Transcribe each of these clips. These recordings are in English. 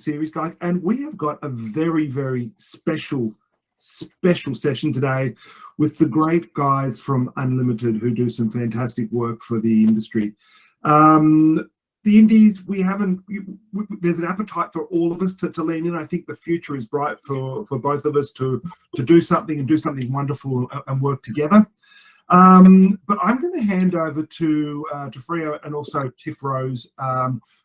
series, guys, and we have got a very, very special session today with the great guys from Unlimited who do some fantastic work for the industry. The indies, there's an appetite for all of us to lean in. I think the future is bright for both of us to do something and do something wonderful and work together. But I'm going to hand over to Freo and also Tiff Rose,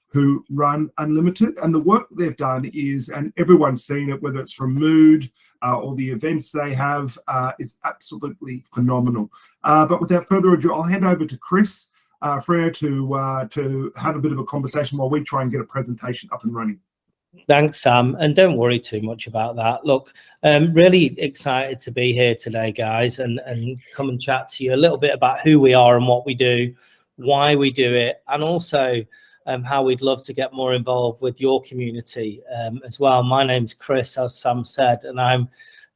who run Unlimited, and the work they've done is, and everyone's seen it, whether it's from Mood or the events they have, is absolutely phenomenal. But without further ado, I'll hand over to Chris Freo to have a bit of a conversation while we try and get a presentation up and running. Thanks, Sam, and don't worry too much about that. Look, really excited to be here today, guys, and come and chat to you a little bit about who we are and what we do, why we do it, and also how we'd love to get more involved with your community as well. My name's Chris, as Sam said, and I'm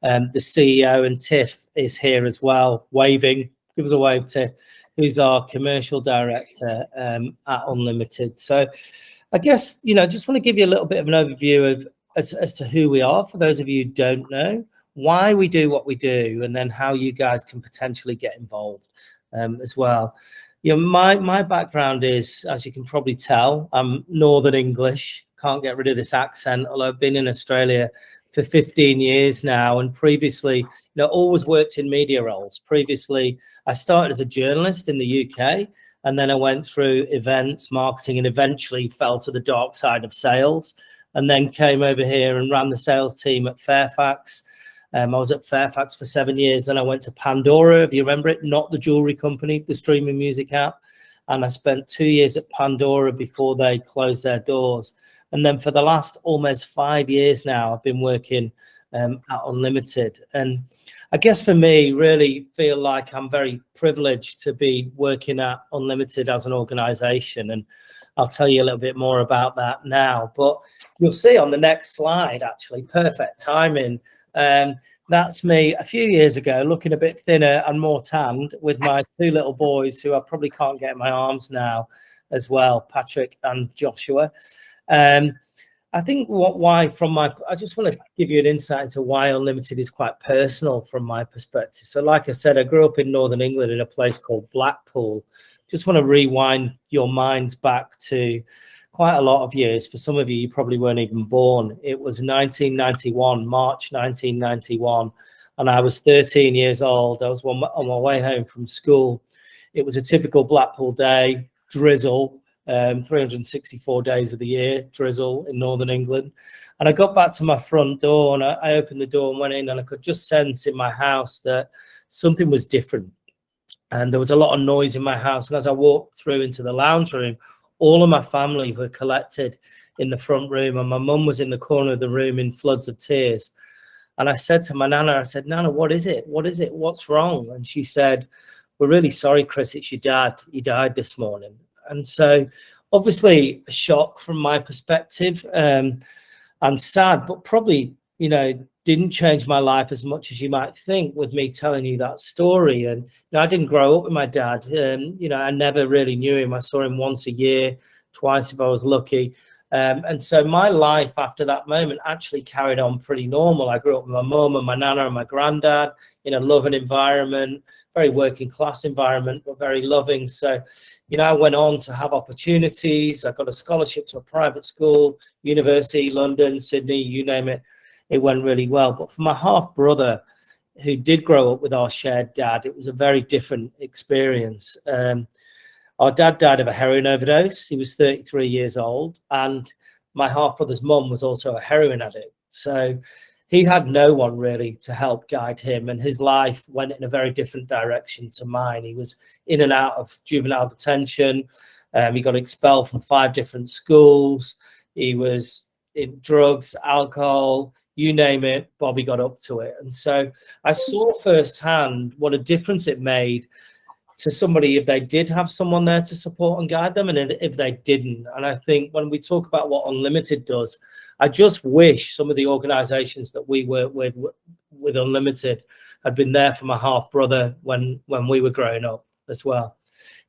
the CEO, and Tiff is here as well, waving. Give us a wave, Tiff, who's our commercial director at Unlimited. So I guess, just want to give you a little bit of an overview of as to who we are, for those of you who don't know, why we do what we do, and then how you guys can potentially get involved as well. My background is, as you can probably tell, I'm Northern English, can't get rid of this accent, although I've been in Australia for 15 years now, and previously, always worked in media roles. Previously, I started as a journalist in the UK, and then I went through events, marketing, and eventually fell to the dark side of sales, and then came over here and ran the sales team at Fairfax. I was at Fairfax for 7 years. Then I went to Pandora, if you remember it, not the jewelry company, the streaming music app. And I spent 2 years at Pandora before they closed their doors. And then for the last almost 5 years now, I've been working at Unlimited. And I guess for me, really feel like I'm very privileged to be working at Unlimited as an organization. And I'll tell you a little bit more about that now. But you'll see on the next slide, actually, perfect timing. That's me a few years ago, looking a bit thinner and more tanned, with my two little boys who I probably can't get in my arms now as well, Patrick and Joshua. I think I just want to give you an insight into why Unlimited is quite personal from my perspective. So like I said, I grew up in Northern England in a place called Blackpool. Just want to rewind your minds back to quite a lot of years. For some of you, you probably weren't even born. It was 1991, March 1991, and I was 13 years old. I was on my way home from school. It was a typical Blackpool day, drizzle, 364 days of the year, drizzle in Northern England. And I got back to my front door, and I opened the door and went in, and I could just sense in my house that something was different. And there was a lot of noise in my house. And as I walked through into the lounge room, all of my family were collected in the front room, and my mum was in the corner of the room in floods of tears. And I said to my Nana, I said, Nana, what is it? What is it? What's wrong? And she said, we're really sorry, Chris, it's your dad. He died this morning. And so obviously a shock from my perspective. I'm sad, but probably, didn't change my life as much as you might think with me telling you that story. And I didn't grow up with my dad. I never really knew him. I saw him once a year, twice if I was lucky. And so my life after that moment actually carried on pretty normal. I grew up with my mum and my nana and my granddad in a loving environment, very working class environment, but very loving. So, I went on to have opportunities. I got a scholarship to a private school, university, London, Sydney, you name it. It went really well. But for my half brother, who did grow up with our shared dad, it was a very different experience. Our dad died of a heroin overdose. He was 33 years old. And my half brother's mum was also a heroin addict. So he had no one really to help guide him. And his life went in a very different direction to mine. He was in and out of juvenile detention. He got expelled from 5 different schools. He was in drugs, alcohol, you name it, Bobby got up to it. And so I saw firsthand what a difference it made to somebody if they did have someone there to support and guide them, and if they didn't. And I think when we talk about what Unlimited does, I just wish some of the organizations that we work with Unlimited had been there for my half brother when we were growing up as well.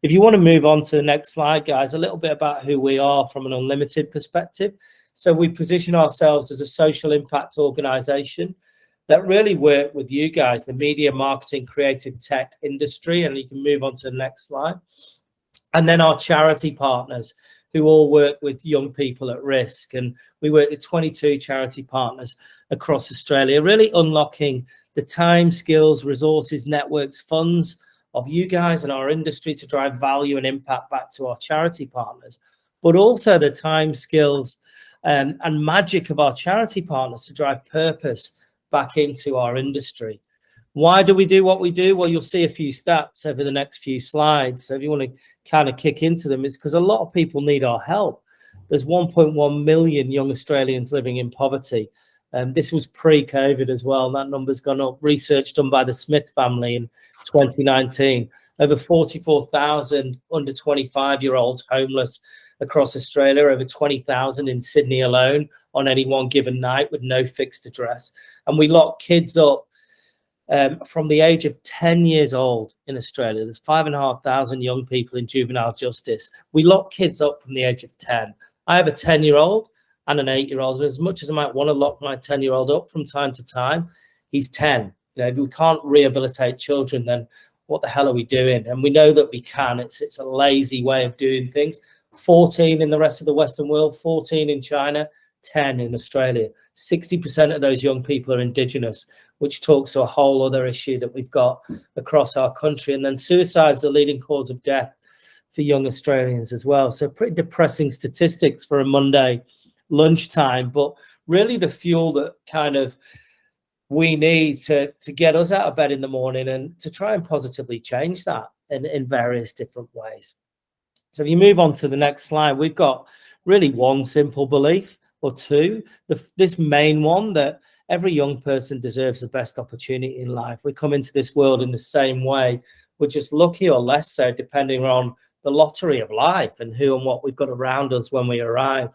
If you want to move on to the next slide, guys, a little bit about who we are from an Unlimited perspective. So we position ourselves as a social impact organization that really work with you guys, the media, marketing, creative tech industry. And you can move on to the next slide. And then our charity partners, who all work with young people at risk. And we work with 22 charity partners across Australia, really unlocking the time, skills, resources, networks, funds of you guys and our industry to drive value and impact back to our charity partners, but also the time, skills, and magic of our charity partners to drive purpose back into our industry. Why do we do what we do? Well, you'll see a few stats over the next few slides. So if you want to kind of kick into them, it's because a lot of people need our help. There's 1.1 million young Australians living in poverty. This was pre-COVID as well, and that number's gone up. Research done by the Smith family in 2019. Over 44,000 under 25-year-olds homeless across Australia, over 20,000 in Sydney alone on any one given night with no fixed address. And we lock kids up from the age of 10 years old in Australia. There's 5,500 young people in juvenile justice. We lock kids up from the age of 10. I have a 10-year-old and an 8-year-old. And as much as I might want to lock my 10-year-old up from time to time, he's 10. You know, if we can't rehabilitate children, then what the hell are we doing? And we know that we can. It's a lazy way of doing things. 14 in the rest of the Western world, 14 in China, 10 in Australia. 60% of those young people are Indigenous, which talks to a whole other issue that we've got across our country. And then suicide is the leading cause of death for young Australians as well. So pretty depressing statistics for a Monday lunchtime, but really the fuel that kind of we need to get us out of bed in the morning and to try and positively change that in various different ways. So if you move on to the next slide, we've got really one simple belief or two. This main one, that every young person deserves the best opportunity in life. We come into this world in the same way. We're just lucky or less so, depending on the lottery of life and who and what we've got around us when we arrive.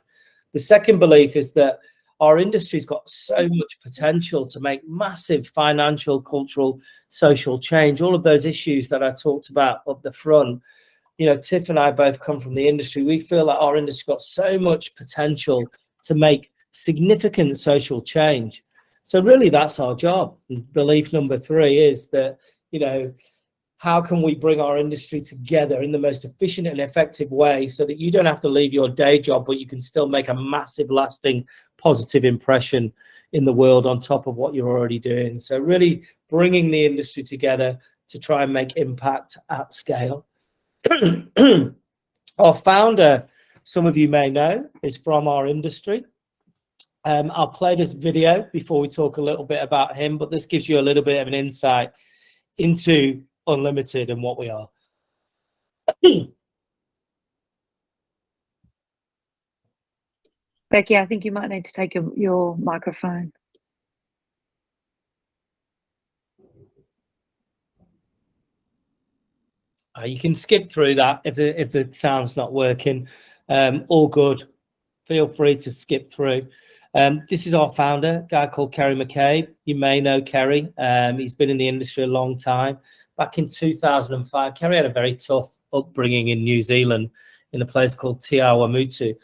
The second belief is that our industry's got so much potential to make massive financial, cultural, social change. All of those issues that I talked about up the front. You know, Tiff and I both come from the industry. We feel that our industry got so much potential to make significant social change. So really that's our job. And belief number 3 is that, you know, how can we bring our industry together in the most efficient and effective way so that you don't have to leave your day job, but you can still make a massive, lasting, positive impression in the world on top of what you're already doing. So really bringing the industry together to try and make impact at scale. Our founder, some of you may know, is from our industry. I'll play this video before we talk a little bit about him, but this gives you a little bit of an insight into Unlimited and what we are. Becky, I think you might need to take your microphone. You can skip through that if the sound's not working. All good. Feel free to skip through. This is our founder, a guy called Kerry McCabe. You may know Kerry. He's been in the industry a long time. Back in 2005, Kerry had a very tough upbringing in New Zealand in a place called Te Awamutu,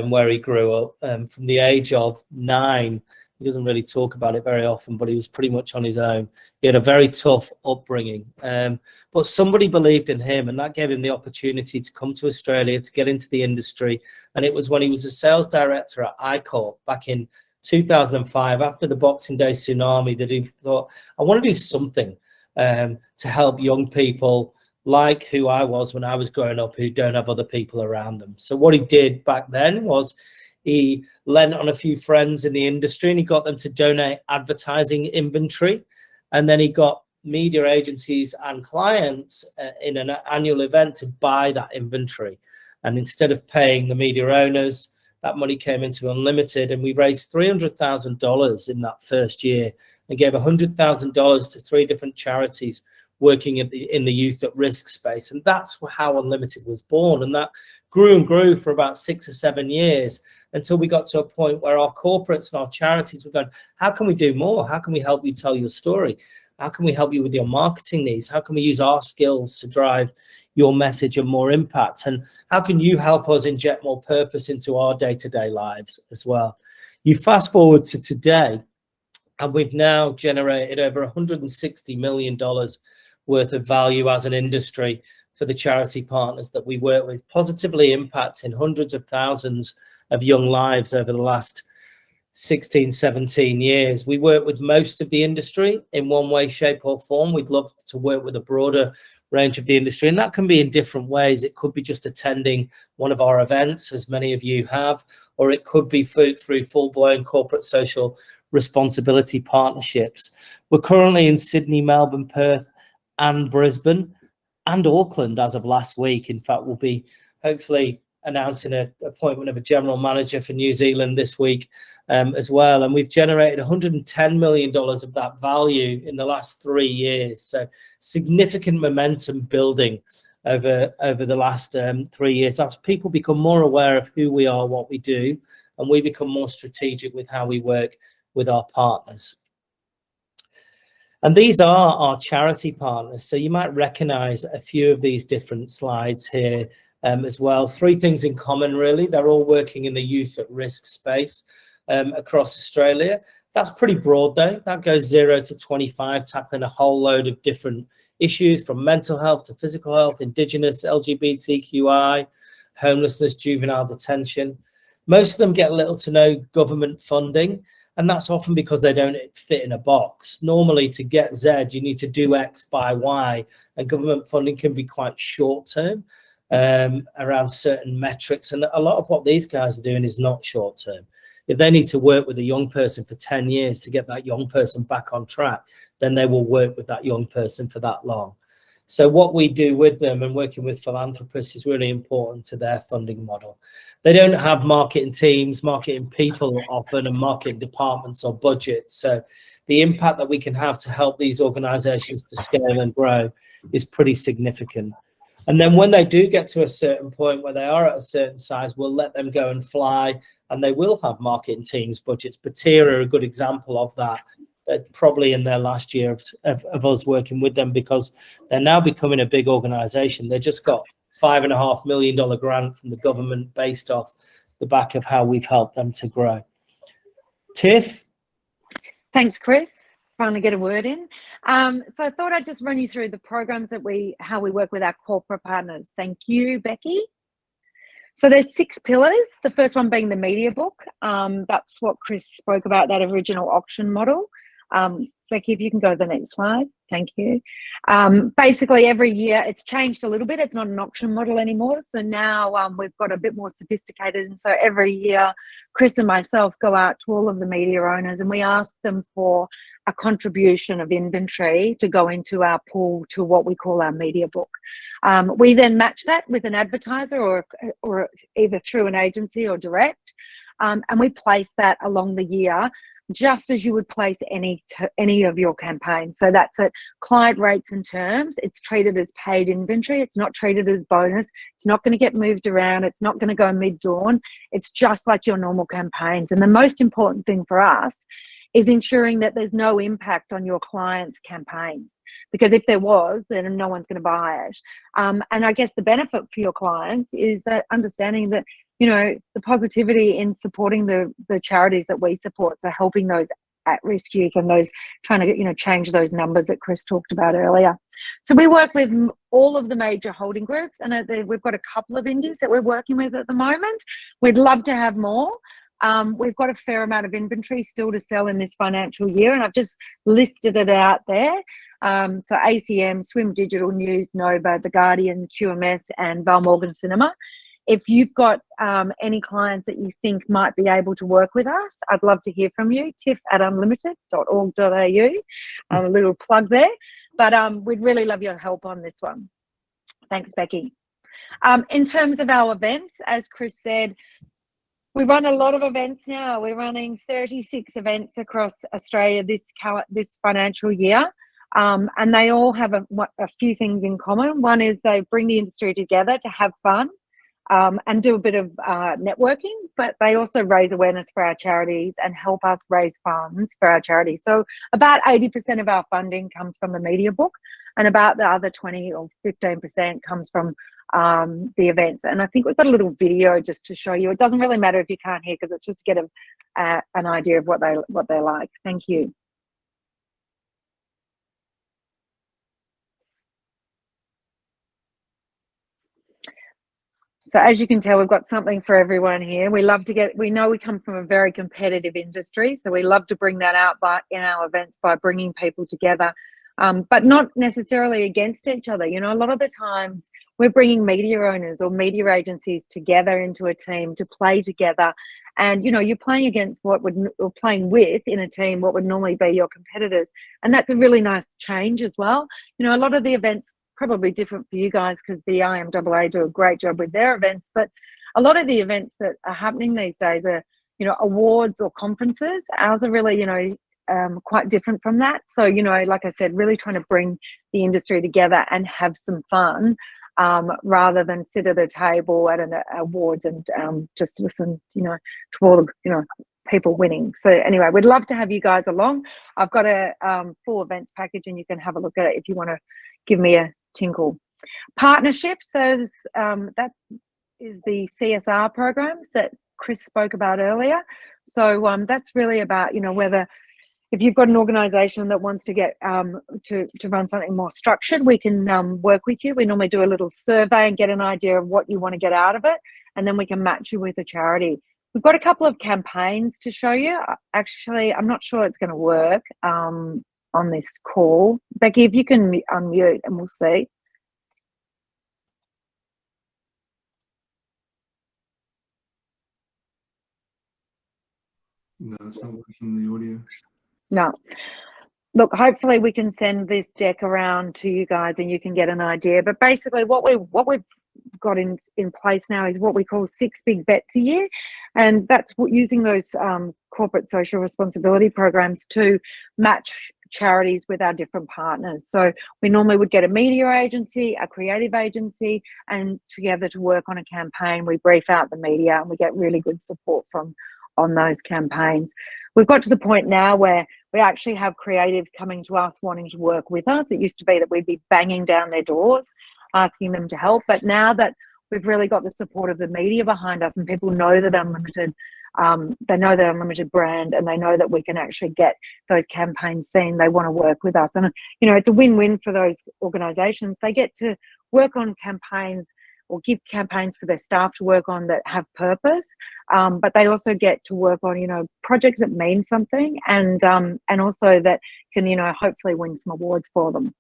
where he grew up. From the age of 9, he doesn't really talk about it very often, but he was pretty much on his own. He had a very tough upbringing, but somebody believed in him, and that gave him the opportunity to come to Australia, to get into the industry. And it was when he was a sales director at iCorp back in 2005, after the Boxing Day tsunami, that he thought, I want to do something to help young people like who I was when I was growing up, who don't have other people around them. So what he did back then was he lent on a few friends in the industry, and he got them to donate advertising inventory. And then he got media agencies and clients in an annual event to buy that inventory. And instead of paying the media owners, that money came into Unlimited, and we raised $300,000 in that first year and gave $100,000 to 3 different charities working in the youth at risk space. And that's how Unlimited was born. And that grew and grew for about 6 or 7 years until we got to a point where our corporates and our charities were going, how can we do more? How can we help you tell your story? How can we help you with your marketing needs? How can we use our skills to drive, your message and more impact? And how can you help us inject more purpose into our day-to-day lives as well? You fast forward to today, and we've now generated over $160 million worth of value as an industry for the charity partners that we work with, positively impacting hundreds of thousands of young lives over the last 16, 17 years. We work with most of the industry in one way, shape or form. We'd love to work with a broader range of the industry, and that can be in different ways. It could be just attending one of our events, as many of you have, or it could be through full-blown corporate social responsibility partnerships. We're currently in Sydney, Melbourne, Perth and Brisbane and Auckland as of last week. In fact, we'll be hopefully announcing an appointment of a general manager for New Zealand this week as well. And we've generated $110 million of that value in the last 3 years. So significant momentum building over the last 3 years as people become more aware of who we are, what we do, and we become more strategic with how we work with our partners. And these are our charity partners. So you might recognize a few of these different slides here as well. 3 things in common, really. They're all working in the youth at risk space across Australia. That's pretty broad, though. That goes 0 to 25, tackling a whole load of different issues from mental health to physical health, Indigenous, LGBTQI, homelessness, juvenile detention. Most of them get little to no government funding, and that's often because they don't fit in a box. Normally, to get Z, you need to do X by Y, and government funding can be quite short-term around certain metrics. And a lot of what these guys are doing is not short-term. If they need to work with a young person for 10 years to get that young person back on track, then they will work with that young person for that long. So what we do with them and working with philanthropists is really important to their funding model. They don't have marketing teams, marketing people often, and marketing departments or budgets. So the impact that we can have to help these organizations to scale and grow is pretty significant. And then when they do get to a certain point where they are at a certain size, we'll let them go and fly, and they will have marketing teams, budgets. Batyr are a good example of that. Probably in their last year of us working with them, because they're now becoming a big organization. They just got $5.5 million grant from the government based off the back of how we've helped them to grow. Tiff? Thanks, Chris. Finally get a word in. So I thought I'd just run you through the programs that how we work with our corporate partners. Thank you, Becky. So there's 6 pillars. The first one being the media book. That's what Chris spoke about, that original auction model. Becky, if you can go to the next slide. Thank you. Basically, every year it's changed a little bit. It's not an auction model anymore. So now we've got a bit more sophisticated. And so every year, Chris and myself go out to all of the media owners and we ask them for a contribution of inventory to go into our pool to what we call our media book. We then match that with an advertiser or either through an agency or direct. And we place that along the year, just as you would place any of your campaigns. So that's at client rates and terms. It's treated as paid inventory. It's not treated as bonus. It's not going to get moved around. It's not going to go mid-dawn. It's just like your normal campaigns. And the most important thing for us is ensuring that there's no impact on your clients' campaigns, because if there was, then no one's going to buy it. And I guess the benefit for your clients is that understanding that, you know, the positivity in supporting the charities that we support, so helping those at-risk youth and those trying to, you know, change those numbers that Chris talked about earlier. So we work with all of the major holding groups, and we've got a couple of indies that we're working with at the moment. We'd love to have more. We've got a fair amount of inventory still to sell in this financial year, and I've just listed it out there. So ACM, Swim Digital News, Nova, The Guardian, QMS, and Val Morgan Cinema. If you've got any clients that you think might be able to work with us, I'd love to hear from you. tiff@unlimited.org.au. A little plug there. But we'd really love your help on this one. Thanks, Becky. In terms of our events, as Chris said, we run a lot of events now. We're running 36 events across Australia this financial year. And they all have a few things in common. One is they bring the industry together to have fun. And do a bit of networking, but they also raise awareness for our charities and help us raise funds for our charities. So about 80% of our funding comes from the media book. and about the other 20 or 15% comes from the events. And I think we've got a little video just to show you. It doesn't really matter if you can't hear, because it's just to get an idea of what they're like. Thank you. So as you can tell, we've got something for everyone here. We know we come from a very competitive industry, so we love to bring that out in our events by bringing people together, but not necessarily against each other. You know, a lot of the times we're bringing media owners or media agencies together into a team to play together. And, you know, you're playing against or playing with in a team what would normally be your competitors. And that's a really nice change as well. You know, a lot of the events probably different for you guys because the IMAA do a great job with their events, but a lot of the events that are happening these days are, you know, awards or conferences. Ours are really, you know, quite different from that. So, you know, like I said, really trying to bring the industry together and have some fun, rather than sit at a table at an awards and just listen, you know, to all the, you know, people winning. So anyway, we'd love to have you guys along. I've got a full events package and you can have a look at it if you want to give me a tinkle. Partnerships, so that is the CSR programs that Chris spoke about earlier. So that's really about, you know, whether if you've got an organization that wants to get to run something more structured, we can work with you. We normally do a little survey and get an idea of what you want to get out of it, and then we can match you with a charity. We've got a couple of campaigns to show you. Actually, I'm not sure it's going to work on this call. Becky, if you can unmute and we'll see. No, it's not working, the audio. No. Look, hopefully we can send this deck around to you guys and you can get an idea. But basically what we've got in place now is what we call 6 big bets a year. And that's using those corporate social responsibility programs to match charities with our different partners. So we normally would get a media agency, a creative agency, and together to work on a campaign. We brief out the media and we get really good support on those campaigns. We've got to the point now where we actually have creatives coming to us wanting to work with us. It used to be that we'd be banging down their doors, asking them to help. But now that we've really got the support of the media behind us and people know that Unlimited, they know the Unlimited brand and they know that we can actually get those campaigns seen, they want to work with us. And, you know, it's a win-win for those organisations. They get to work on campaigns or give campaigns for their staff to work on that have purpose, but they also get to work on, you know, projects that mean something and also that can, you know, hopefully win some awards for them.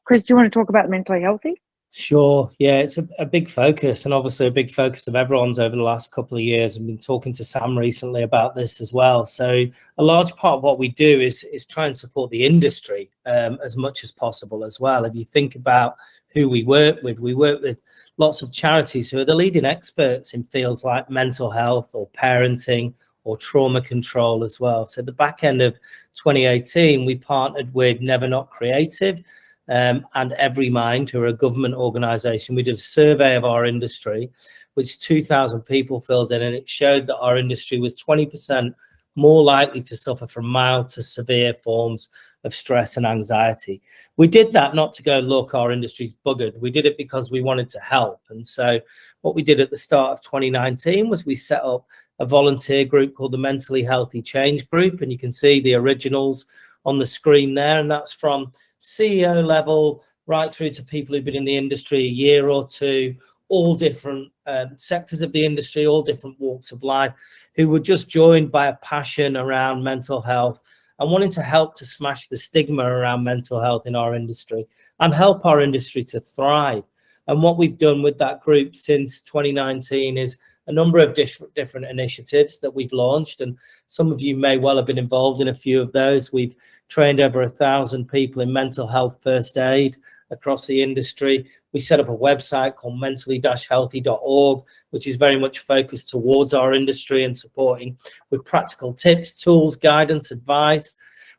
Chris, do you want to talk about Mentally Healthy? Sure. Yeah, it's a big focus, and obviously a big focus of everyone's over the last couple of years. I've been talking to Sam recently about this as well. So a large part of what we do is try and support the industry as much as possible as well. If you think about who we work with lots of charities who are the leading experts in fields like mental health or parenting or trauma control as well. So the back end of 2018, we partnered with Never Not Creative and Every Mind, who are a government organisation. We did a survey of our industry, which 2,000 people filled in, and it showed that our industry was 20% more likely to suffer from mild to severe forms of stress and anxiety. We did that not to go, look, our industry's buggered. We did it because we wanted to help. And so what we did at the start of 2019 was we set up a volunteer group called the Mentally Healthy Change Group. And you can see the originals on the screen there. And that's from CEO level right through to people who've been in the industry a year or two, all different sectors of the industry, all different walks of life, who were just joined by a passion around mental health and wanting to help to smash the stigma around mental health in our industry and help our industry to thrive. And what we've done with that group since 2019 is a number of different initiatives that we've launched. And some of you may well have been involved in a few of those. We've trained over 1,000 people in mental health first aid across the industry. We set up a website called mentally-healthy.org, which is very much focused towards our industry and supporting with practical tips, tools, guidance, advice.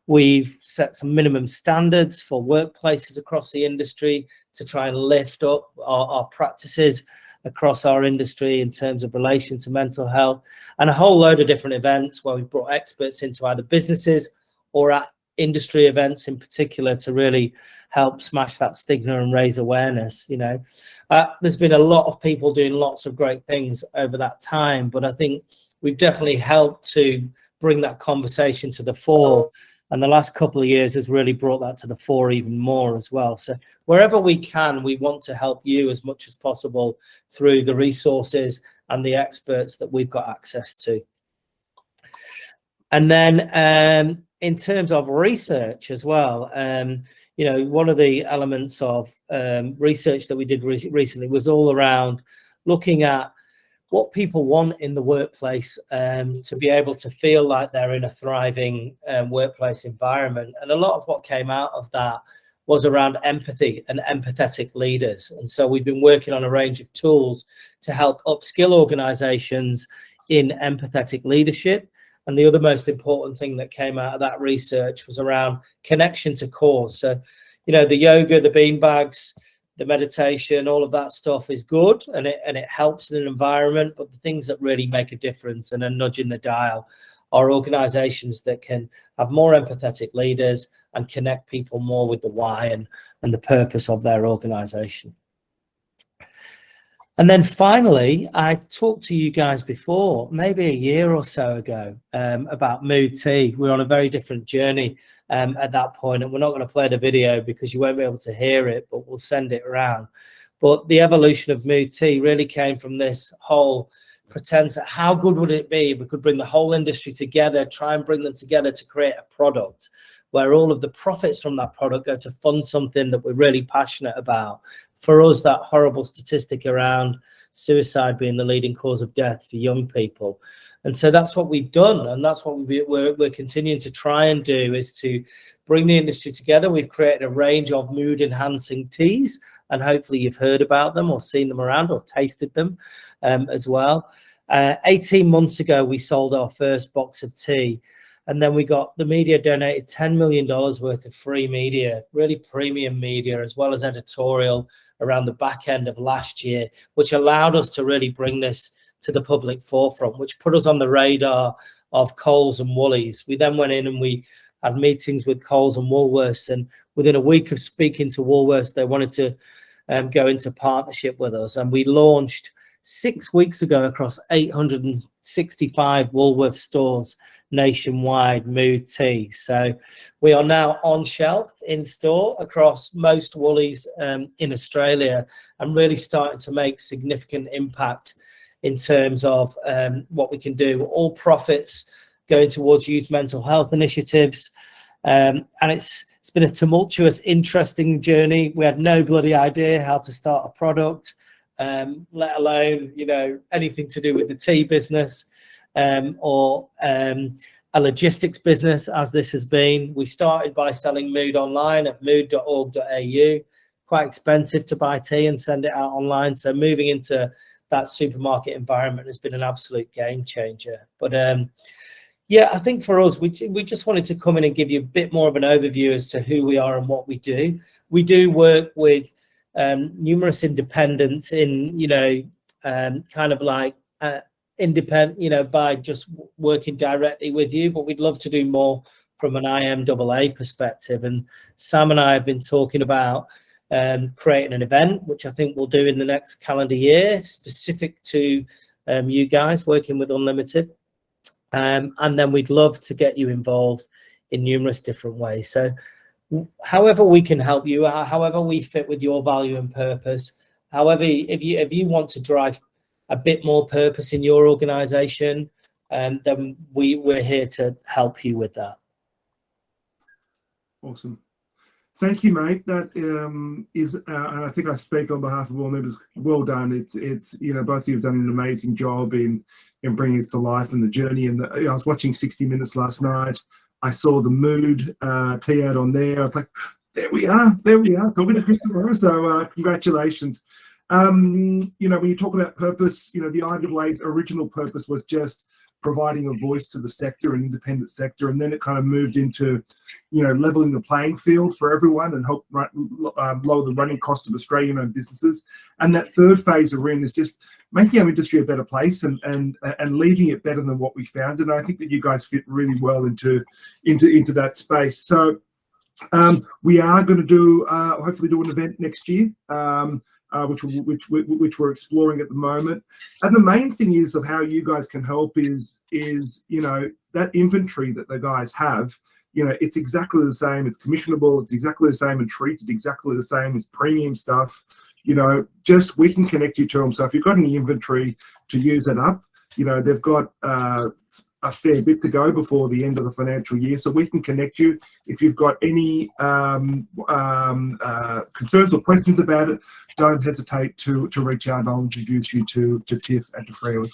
We've set some minimum standards for workplaces across the industry to try and lift up our practices across our industry in terms of relation to mental health, and a whole load of different events where we've brought experts into either businesses or industry events in particular to really help smash that stigma and raise awareness. You know, there's been a lot of people doing lots of great things over that time, but I think we've definitely helped to bring that conversation to the fore. And the last couple of years has really brought that to the fore even more as well. So wherever we can, we want to help you as much as possible through the resources and the experts that we've got access to. And then in terms of research as well, you know, one of the elements of research that we did recently was all around looking at what people want in the workplace to be able to feel like they're in a thriving workplace environment. And a lot of what came out of that was around empathy and empathetic leaders. And so we've been working on a range of tools to help upskill organizations in empathetic leadership. And the other most important thing that came out of that research was around connection to cause. So, you know, the yoga, the beanbags, the meditation, all of that stuff is good, and it helps in an environment, but the things that really make a difference and are nudging the dial are organizations that can have more empathetic leaders and connect people more with the why and the purpose of their organization. And then finally, I talked to you guys before, maybe a year or so ago, about Mood Tea. We're on a very different journey at that point, and we're not going to play the video because you won't be able to hear it, but we'll send it around. But the evolution of Mood Tea really came from this whole pretense that how good would it be if we could bring the whole industry together, try and bring them together to create a product where all of the profits from that product go to fund something that we're really passionate about. For us, that horrible statistic around suicide being the leading cause of death for young people. And so that's what we've done, and that's what we're continuing to try and do, is to bring the industry together. We've created a range of mood-enhancing teas, and hopefully you've heard about them or seen them around or tasted them as well. 18 months ago, we sold our first box of tea, and then the media donated $10 million worth of free media, really premium media, as well as editorial around the back end of last year, which allowed us to really bring this to the public forefront, which put us on the radar of Coles and Woolies. We then went in and we had meetings with Coles and Woolworths, and within a week of speaking to Woolworths, they wanted to go into partnership with us. And we launched 6 weeks ago across 865 Woolworths stores nationwide Mood Tea. So we are now on shelf in store across most Woolies in Australia, and really starting to make significant impact in terms of what we can do. All profits going towards youth mental health initiatives, and it's been a tumultuous, interesting journey. We had no bloody idea how to start a product, let alone, you know, anything to do with the tea business. Or a logistics business, as this has been. We started by selling Mood online at mood.org.au. Quite expensive to buy tea and send it out online. So moving into that supermarket environment has been an absolute game changer. But yeah, I think for us, we just wanted to come in and give you a bit more of an overview as to who we are and what we do. We do work with numerous independents in, you know, kind of like independent, you know, by just working directly with you, but we'd love to do more from an IMAA perspective. And Sam and I have been talking about creating an event, which I think we'll do in the next calendar year, specific to you guys working with Unlimited. And then we'd love to get you involved in numerous different ways. So however we can help you, however we fit with your value and purpose, however, if you want to drive a bit more purpose in your organization, then we're here to help you with that. Awesome. Thank you, mate. That is, and I think I speak on behalf of all members. Well done. It's you know, both of you have done an amazing job in bringing this to life and the journey. And I was watching 60 Minutes last night. I saw the Mood tea ad on there. I was like, there we are, talking to Chris tomorrow. So congratulations. You know, when you talk about purpose, you know, the IAA's original purpose was just providing a voice to the sector and independent sector, and then it kind of moved into, you know, leveling the playing field for everyone and help lower the running cost of Australian-owned businesses. And that third phase we're in is just making our industry a better place and leaving it better than what we found. And I think that you guys fit really well into that space. So we are going to do hopefully do an event next year, which we're exploring at the moment. And the main thing is of how you guys can help is you know, that inventory that the guys have. You know, it's exactly the same. It's commissionable. It's exactly the same and treated exactly the same as premium stuff. You know, just we can connect you to them. So if you've got any inventory to use it up, you know, they've got a fair bit to go before the end of the financial year, so we can connect you. If you've got any concerns or questions about it, don't hesitate to reach out, and I'll introduce you to Tiff and to Freya as well.